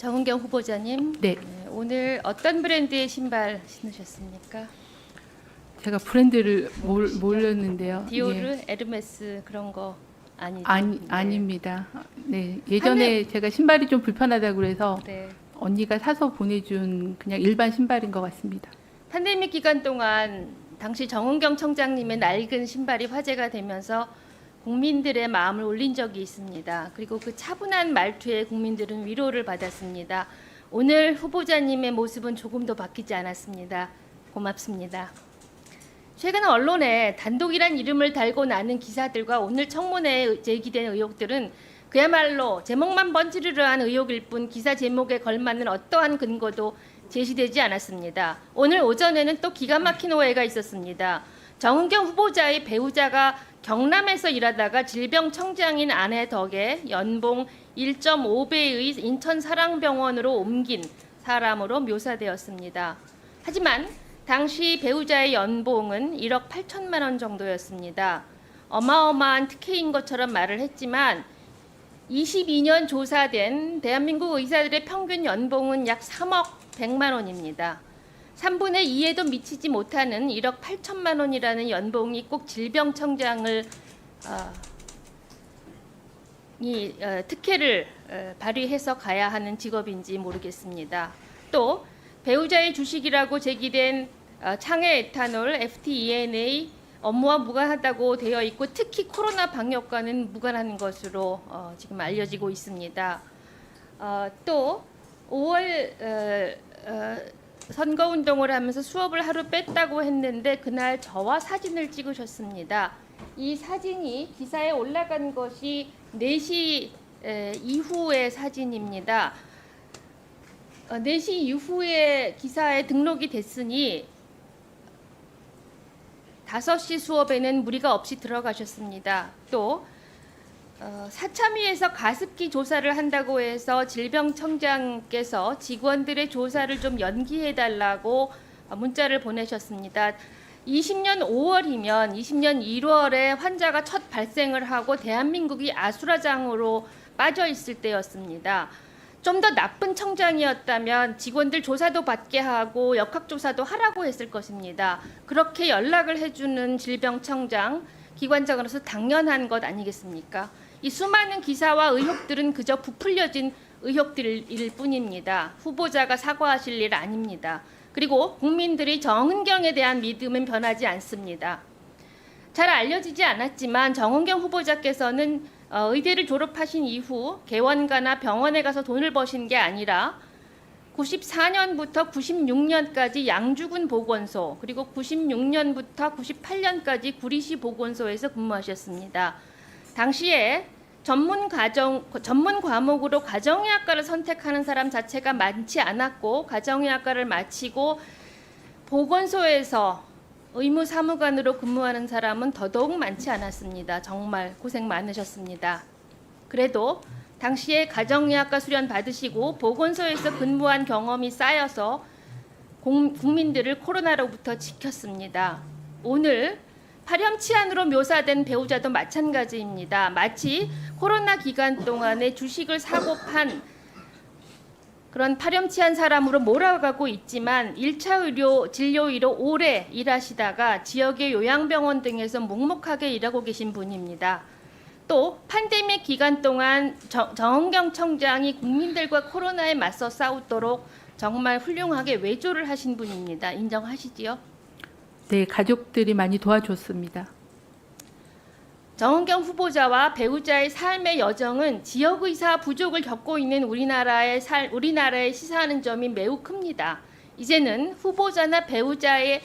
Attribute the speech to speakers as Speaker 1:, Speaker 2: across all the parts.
Speaker 1: 정은경 후보자님,
Speaker 2: 네,
Speaker 1: 오늘 어떤 브랜드의 신발 신으셨습니까?
Speaker 2: 제가 브랜드를 모르는데요.
Speaker 1: 디오르,
Speaker 2: 예.
Speaker 1: 에르메스 그런 거 아니죠?
Speaker 2: 아닙니다. 네, 예전에 제가 신발이 좀 불편하다고 그래서
Speaker 1: 네.
Speaker 2: 언니가 사서 보내준 그냥 일반 신발인 것 같습니다.
Speaker 1: 팬데믹 기간 동안 당시 정은경 청장님의 낡은 신발이 화제가 되면서 국민들의 마음을 울린 적이 있습니다. 그리고 그 차분한 말투에 국민들은 위로를 받았습니다. 오늘 후보자님의 모습은 조금도 바뀌지 않았습니다. 고맙습니다. 최근 언론에 단독이란 이름을 달고 나는 기사들과 오늘 청문회에 제기된 의혹들은 그야말로 제목만 번지르르한 의혹일 뿐 기사 제목에 걸맞는 어떠한 근거도 제시되지 않았습니다. 오늘 오전에는 또 기가 막힌 오해가 있었습니다. 정은경 후보자의 배우자가 경남에서 일하다가 질병청장인 아내 덕에 연봉 1.5배의 인천 사랑병원으로 옮긴 사람으로 묘사되었습니다. 하지만 당시 배우자의 연봉은 1억 8천만 원 정도였습니다. 어마어마한 특혜인 것처럼 말을 했지만 22년 조사된 대한민국 의사들의 평균 연봉은 약 3억 100만 원입니다. 3분의 2에도 미치지 못하는 1억 8천만 원이라는 연봉이 꼭 질병청장을 특혜를 발휘해서 가야 하는 직업인지 모르겠습니다. 또 배우자의 주식이라고 제기된 창해 에탄올, FTENA 업무와 무관하다고 되어 있고 특히 코로나 방역과는 무관한 것으로 지금 알려지고 있습니다. 또 5월 선거운동을 하면서 수업을 하루 뺐다고 했는데 그날 저와 사진을 찍으셨습니다. 이 사진이 기사에 올라간 것이 4시 이후의 사진입니다. 4시 이후에 기사에 등록이 됐으니 5시 수업에는 무리가 없이 들어가셨습니다. 또 사참위에서 가습기 조사를 한다고 해서 질병청장께서 직원들의 조사를 좀 연기해달라고 문자를 보내셨습니다. 20년 5월이면 20년 1월에 환자가 첫 발생을 하고 대한민국이 아수라장으로 빠져 있을 때였습니다. 좀 더 나쁜 청장이었다면 직원들 조사도 받게 하고 역학조사도 하라고 했을 것입니다. 그렇게 연락을 해주는 질병청장, 기관장으로서 당연한 것 아니겠습니까? 이 수많은 기사와 의혹들은 그저 부풀려진 의혹들일 뿐입니다. 후보자가 사과하실 일 아닙니다. 그리고 국민들의 정은경에 대한 믿음은 변하지 않습니다. 잘 알려지지 않았지만 정은경 후보자께서는 의대를 졸업하신 이후 개원가나 병원에 가서 돈을 버신 게 아니라 94년부터 96년까지 양주군 보건소 그리고 96년부터 98년까지 구리시 보건소에서 근무하셨습니다. 당시에 전문 과목으로 가정의학과를 선택하는 사람 자체가 많지 않았고 가정의학과를 마치고 보건소에서 의무사무관으로 근무하는 사람은 더더욱 많지 않았습니다. 정말 고생 많으셨습니다. 그래도 당시에 가정의학과 수련 받으시고 보건소에서 근무한 경험이 쌓여서 국민들을 코로나로부터 지켰습니다. 오늘 파렴치한으로 묘사된 배우자도 마찬가지입니다. 마치 코로나 기간 동안에 주식을 사고 판 그런 파렴치한 사람으로 몰아가고 있지만 1차 의료 진료의로 오래 일하시다가 지역의 요양병원 등에서 묵묵하게 일하고 계신 분입니다. 또 팬데믹 기간 동안 정은경 청장이 국민들과 코로나에 맞서 싸우도록 정말 훌륭하게 외조를 하신 분입니다. 인정하시지요?
Speaker 2: 네, 가족들이 많이 도와줬습니다.
Speaker 1: 정은경 후보자와 배우자의 삶의 여정은 지역의사 부족을 겪고 있는 우리나라에 시사하는 점이 매우 큽니다. 이제는 후보자나 배우자의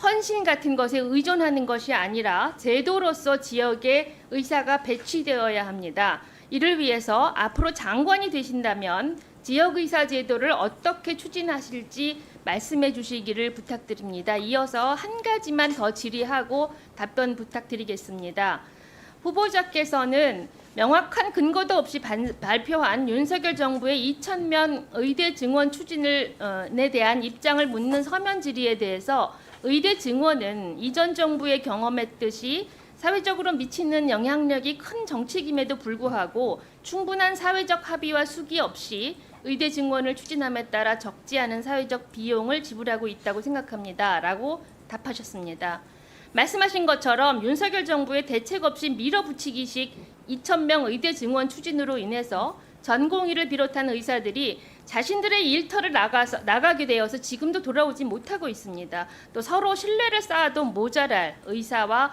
Speaker 1: 헌신 같은 것에 의존하는 것이 아니라 제도로서 지역에 의사가 배치되어야 합니다. 이를 위해서 앞으로 장관이 되신다면 지역의사 제도를 어떻게 추진하실지 말씀해 주시기를 부탁드립니다. 이어서 한 가지만 더 질의하고 답변 부탁드리겠습니다. 후보자께서는 명확한 근거도 없이 발표한 윤석열 정부의 2,000명 의대 증원 추진에 대한 입장을 묻는 서면 질의에 대해서 의대 증원은 이전 정부의 경험했듯이 사회적으로 미치는 영향력이 큰 정책임에도 불구하고 충분한 사회적 합의와 수기 없이 의대 증원을 추진함에 따라 적지 않은 사회적 비용을 지불하고 있다고 생각합니다. 라고 답하셨습니다. 말씀하신 것처럼 윤석열 정부의 대책 없이 밀어붙이기식 2,000명 의대 증원 추진으로 인해서 전공의를 비롯한 의사들이 자신들의 일터를 나가게 되어서 지금도 돌아오지 못하고 있습니다. 또 서로 신뢰를 쌓아도 모자랄 의사와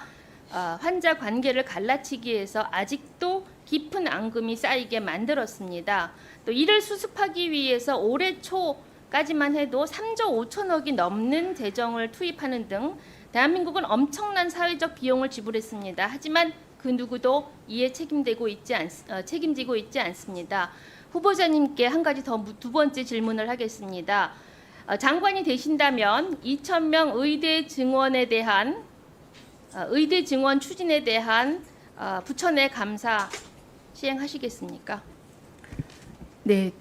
Speaker 1: 환자 관계를 갈라치기 위해서 아직도 깊은 앙금이 쌓이게 만들었습니다. 또 이를 수습하기 위해서 올해 초까지만 해도 3조 5천억이 넘는 재정을 투입하는 등 대한민국은 엄청난 사회적 비용을 지불했습니다. 하지만 그 누구도 이에 책임지고 있지 않습니다. 후보자님께 한 가지 더 두 번째 질문을 하겠습니다. 장관이 되신다면 2,000명 의대 증원에 대한 의대 증원 추진에 대한 부처 내 감사 시행하시겠습니까?
Speaker 2: 네,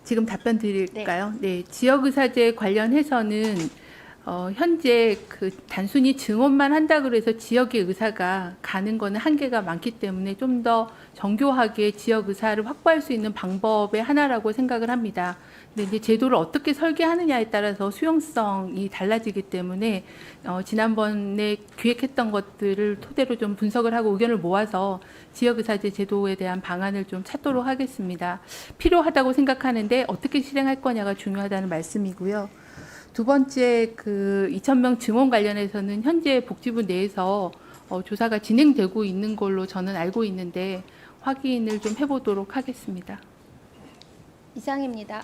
Speaker 2: 지금 답변 드릴까요? 네, 지역의사제 관련해서는 현재 단순히 증원만 한다 그래서 지역의 의사가 가는 거는 한계가 많기 때문에 좀 더 정교하게 지역 의사를 확보할 수 있는 방법의 하나라고 생각을 합니다. 근데 이제 제도를 어떻게 설계하느냐에 따라서 수용성이 달라지기 때문에 지난번에 기획했던 것들을 토대로 좀 분석을 하고 의견을 모아서 지역의사제 제도에 대한 방안을 좀 찾도록 하겠습니다. 필요하다고 생각하는데 어떻게 실행할 거냐가 중요하다는 말씀이고요. 두 번째 2,000명 증원 관련해서는 현재 복지부 내에서 조사가 진행되고 있는 걸로 저는 알고 있는데 확인을 좀 해보도록 하겠습니다.
Speaker 1: 이상입니다.